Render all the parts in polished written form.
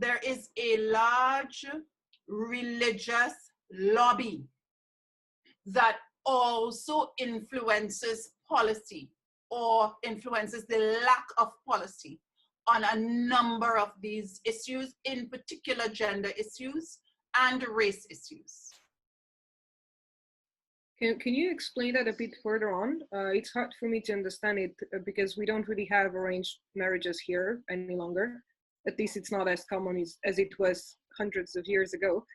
there is a large religious lobby that also influences policy or influences the lack of policy on a number of these issues, in particular gender issues and race issues. Can you explain that a bit further on? It's hard for me to understand it because we don't really have arranged marriages here any longer. At least it's not as common as it was hundreds of years ago.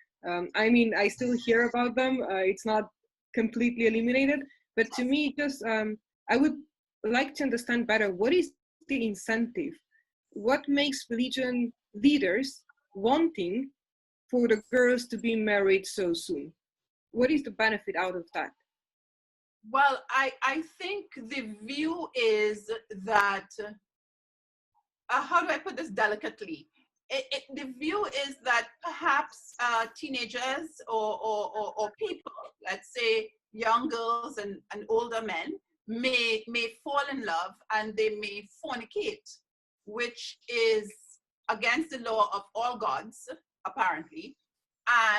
I mean, I still hear about them. It's not completely eliminated, but to me, just I would like to understand better, what is the incentive? What makes religion leaders wanting for the girls to be married so soon? What is the benefit out of that? Well, I think the view is that, how do I put this delicately? The view is that perhaps teenagers or people, let's say young girls and older men, may fall in love and they may fornicate, which is against the law of all gods, apparently.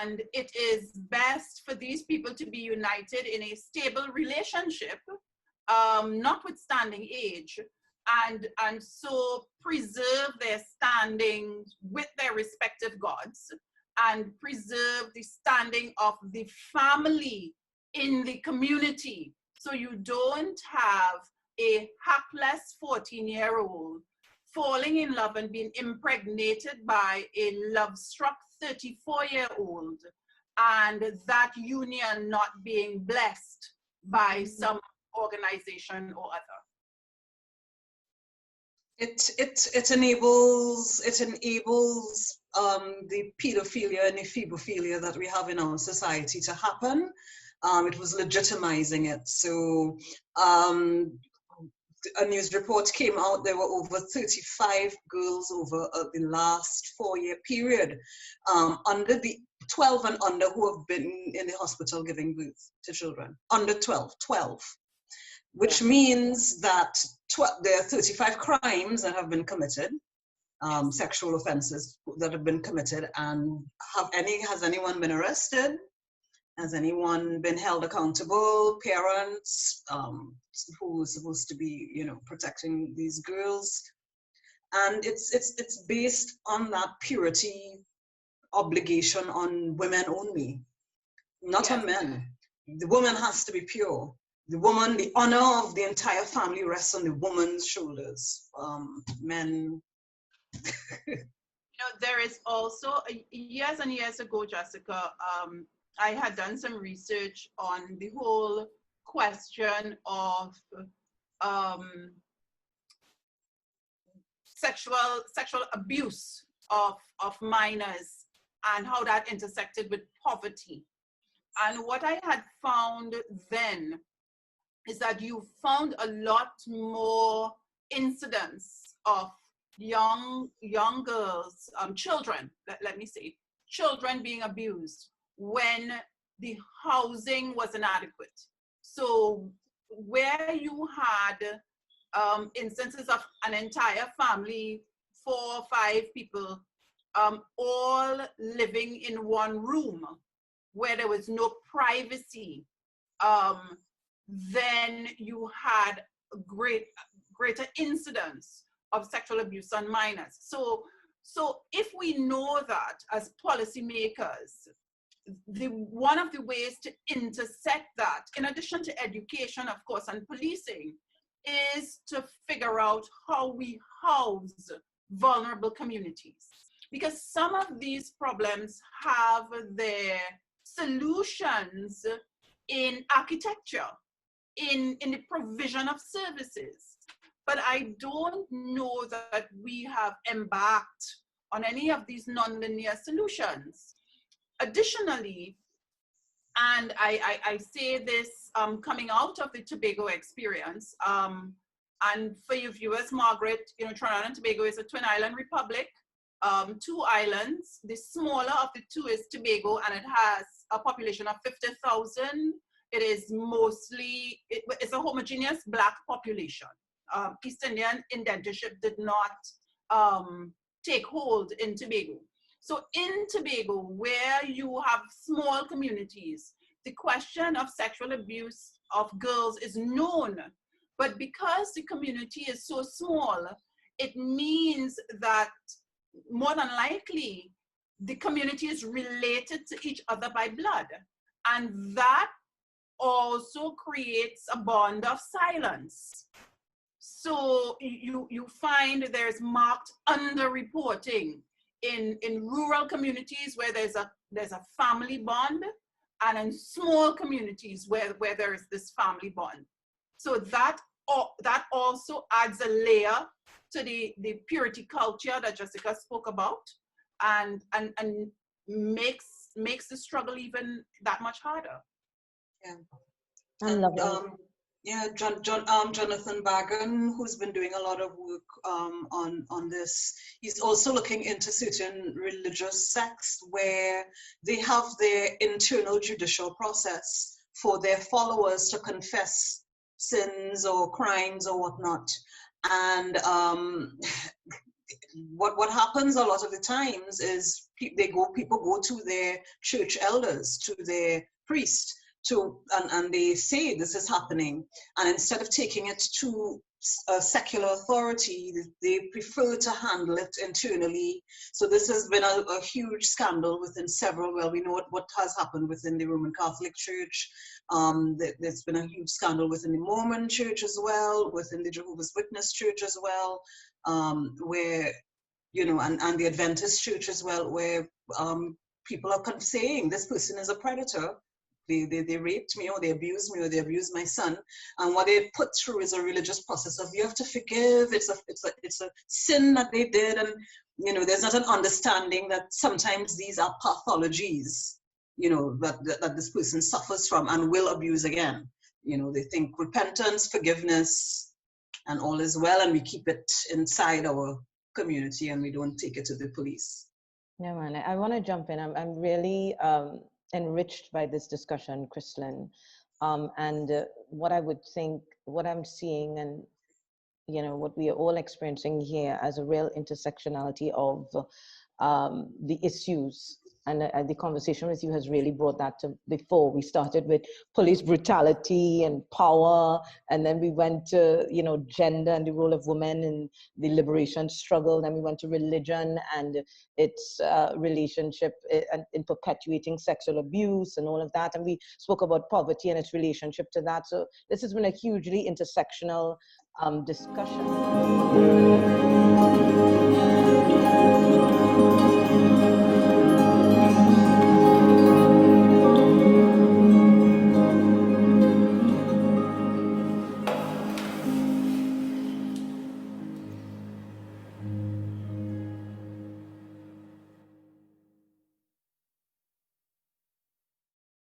And it is best for these people to be united in a stable relationship, notwithstanding age, and so preserve their standing with their respective gods and preserve the standing of the family in the community. So you don't have a hapless 14-year-old falling in love and being impregnated by a love-struck 34-year-old, and that union not being blessed by some organization or other. It enables the pedophilia and the phobophilia that we have in our society to happen. It was legitimizing it. So a news report came out, there were over 35 girls over the last 4-year period under the 12 and under who have been in the hospital giving birth to children. Under 12, which means that there are 35 crimes that have been committed, sexual offenses that have been committed, and has anyone been arrested? Has anyone been held accountable? Parents who are supposed to be, protecting these girls, and it's based on that purity obligation on women only, not on men. The woman has to be pure. The woman, the honor of the entire family rests on the woman's shoulders. Men. There is also years and years ago, Jessica. I had done some research on the whole question of sexual abuse of minors and how that intersected with poverty. And what I had found then is that you found a lot more incidents of young girls, children, let me say, children being abused when the housing was inadequate. So where you had instances of an entire family, 4 or 5 people, all living in one room where there was no privacy, then you had a greater incidence of sexual abuse on minors. So if we know that as policymakers, one of the ways to intersect that, in addition to education, of course, and policing, is to figure out how we house vulnerable communities. Because some of these problems have their solutions in architecture, in the provision of services. But I don't know that we have embarked on any of these nonlinear solutions. Additionally, and I say this coming out of the Tobago experience, and for your viewers, Margaret, Trinidad and Tobago is a twin island republic, 2 islands. The smaller of the 2 is Tobago, and it has a population of 50,000. It is mostly, it's a homogeneous Black population. East Indian indentureship did not take hold in Tobago. So in Tobago, where you have small communities, the question of sexual abuse of girls is known. But because the community is so small, it means that more than likely, the community is related to each other by blood. And that also creates a bond of silence. So you find there's marked underreporting in rural communities where there's a family bond, and in small communities where there is this family bond. So that also adds a layer to the purity culture that Jessica spoke about, and makes the struggle even that much harder. Yeah. And yeah, Jonathan Bagan, who's been doing a lot of work on this, he's also looking into certain religious sects where they have their internal judicial process for their followers to confess sins or crimes or whatnot. And what happens a lot of the times is people go to their church elders, to their priest, and they say this is happening, and instead of taking it to a secular authority, they prefer to handle it internally. So this has been a huge scandal within several, well, we know what has happened within the Roman Catholic Church. There's been a huge scandal within the Mormon Church as well, within the Jehovah's Witness Church as well, where, you know, and the Adventist Church as well, where people are saying this person is a predator. They raped me, or they abused me, or they abused my son, and what they put through is a religious process of you have to forgive. It's a sin that they did, and you know there's not an understanding that sometimes these are pathologies, you know, that this person suffers from and will abuse again. You know, they think repentance, forgiveness, and all is well, and we keep it inside our community and we don't take it to the police. Yeah, man, I want to jump in. I'm really enriched by this discussion, Christlyn, and what I'm seeing, and you know what we are all experiencing here as a real intersectionality of the issues. And the conversation with you has really brought that to before. We started with police brutality and power, and then we went to, you know, gender and the role of women in the liberation struggle. Then we went to religion and its relationship in perpetuating sexual abuse and all of that. And we spoke about poverty and its relationship to that. So this has been a hugely intersectional discussion.